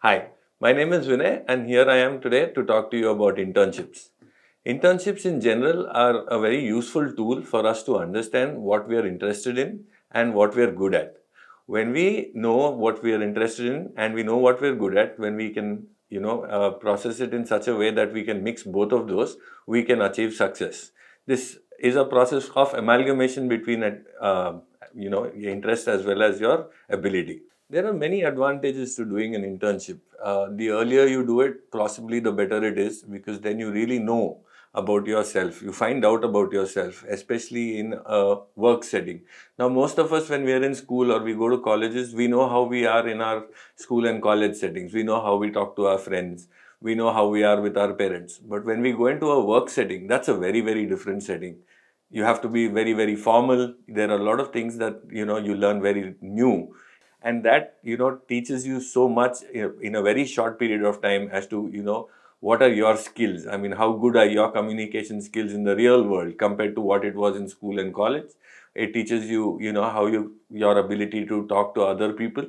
Hi, my name is Vinay and here I am today to talk to you about internships. Internships in general are a very useful tool for us to understand what we are interested in and what we are good at. When we know what we are interested in and we know what we are good at, when we can, process it in such a way that we can mix both of those, we can achieve success. This is a process of amalgamation between, your interest as well as your ability. There are many advantages to doing an internship. The earlier you do it, possibly the better it is because then you really know about yourself. You find out about yourself, especially in a work setting. Now, most of us, when we are in school or we go to colleges, we know how we are in our school and college settings. We know how we talk to our friends. We know how we are with our parents. But when we go into a work setting, that's a very, very different setting. You have to be very, very formal. There are a lot of things that you learn very new, and that teaches you so much in a very short period of time as to what are your skills. I mean, how good are your communication skills in the real world compared to what it was in school and college. It teaches you how your ability to talk to other people,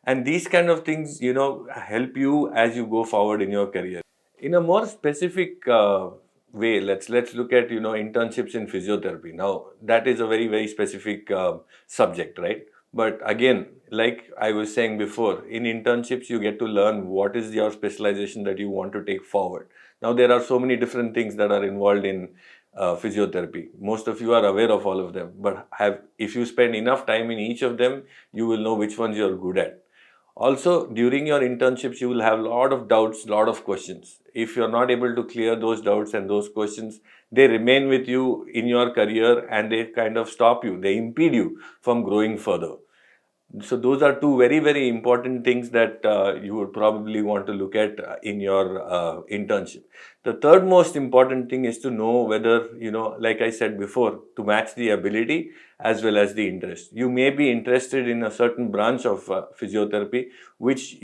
and these kind of things help you as you go forward in your career. In a more specific way, let's look at internships in physiotherapy. Now that is a very, very specific subject, right? But again, like I was saying before, in internships you get to learn what is your specialization that you want to take forward. Now there are so many different things that are involved in physiotherapy. Most of you are aware of all of them, but if you spend enough time in each of them, you will know which ones you're good at. Also, during your internships, you will have a lot of doubts, lot of questions. If you're not able to clear those doubts and those questions, they remain with you in your career and they kind of stop you. They impede you from growing further. So those are two very, very important things that you would probably want to look at in your internship. The third most important thing is to know whether, like I said before, to match the ability as well as the interest. You may be interested in a certain branch of physiotherapy, which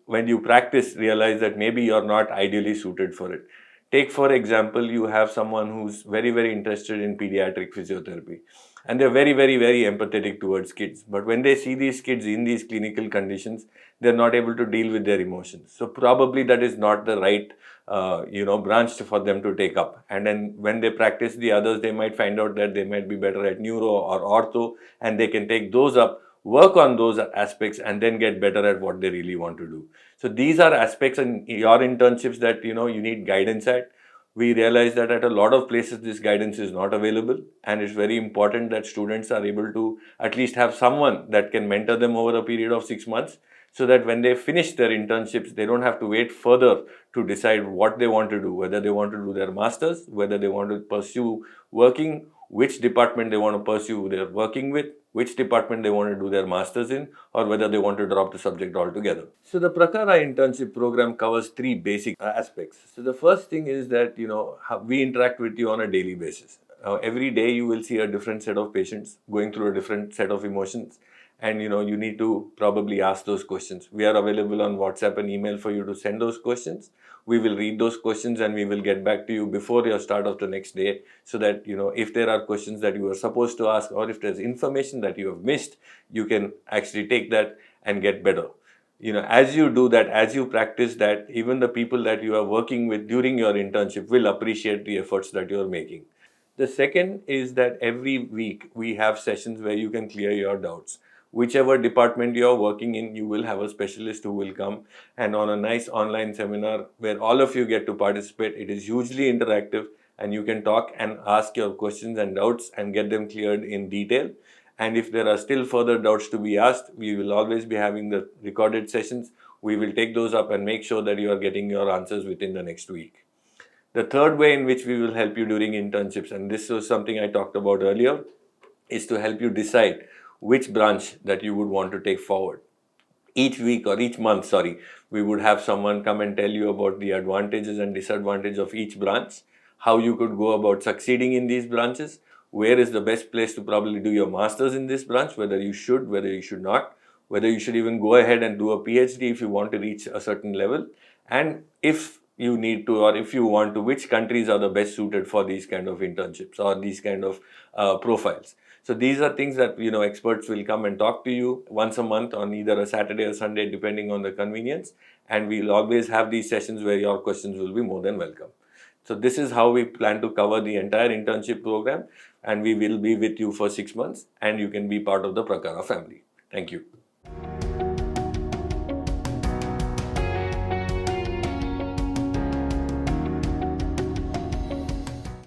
when you practice, realize that maybe you're not ideally suited for it. Take, for example, you have someone who's very, very interested in pediatric physiotherapy, and they're very, very, very empathetic towards kids. But when they see these kids in these clinical conditions, they're not able to deal with their emotions. So probably that is not the right, branch for them to take up. And then when they practice the others, they might find out that they might be better at neuro or ortho, and they can take those up, work on those aspects, and then get better at what they really want to do. So these are aspects in your internships that you need guidance at. We realize that at a lot of places this guidance is not available, and it's very important that students are able to at least have someone that can mentor them over a period of 6 months, so that when they finish their internships they don't have to wait further to decide what they want to do, whether they want to do their masters, whether they want to pursue working, which department they want to pursue their working with, which department they want to do their masters in, or whether they want to drop the subject altogether. So the Prakara internship program covers three basic aspects. So the first thing is that we interact with you on a daily basis. Every day you will see a different set of patients going through a different set of emotions, and you need to probably ask those questions. We are available on WhatsApp and email for you to send those questions. We will read those questions and we will get back to you before your start of the next day, so that if there are questions that you are supposed to ask, or if there's information that you have missed, you can actually take that and get better. As you do that, as you practice that, even the people that you are working with during your internship will appreciate the efforts that you are making. The second is that every week we have sessions where you can clear your doubts. Whichever department you're working in, you will have a specialist who will come, and on a nice online seminar where all of you get to participate. It is hugely interactive, and you can talk and ask your questions and doubts and get them cleared in detail. And if there are still further doubts to be asked, we will always be having the recorded sessions. We will take those up and make sure that you are getting your answers within the next week. The third way in which we will help you during internships, and this was something I talked about earlier, is to help you decide which branch that you would want to take forward. Each week or each month, we would have someone come and tell you about the advantages and disadvantages of each branch, how you could go about succeeding in these branches, where is the best place to probably do your masters in this branch, whether you should, whether you should not, whether you should even go ahead and do a PhD if you want to reach a certain level, and if you need to, or if you want to, which countries are the best suited for these kind of internships or these kind of profiles. So these are things that experts will come and talk to you once a month on either a Saturday or Sunday, depending on the convenience. And we'll always have these sessions where your questions will be more than welcome. So this is how we plan to cover the entire internship program, and we will be with you for 6 months, and you can be part of the Prakara family. Thank you.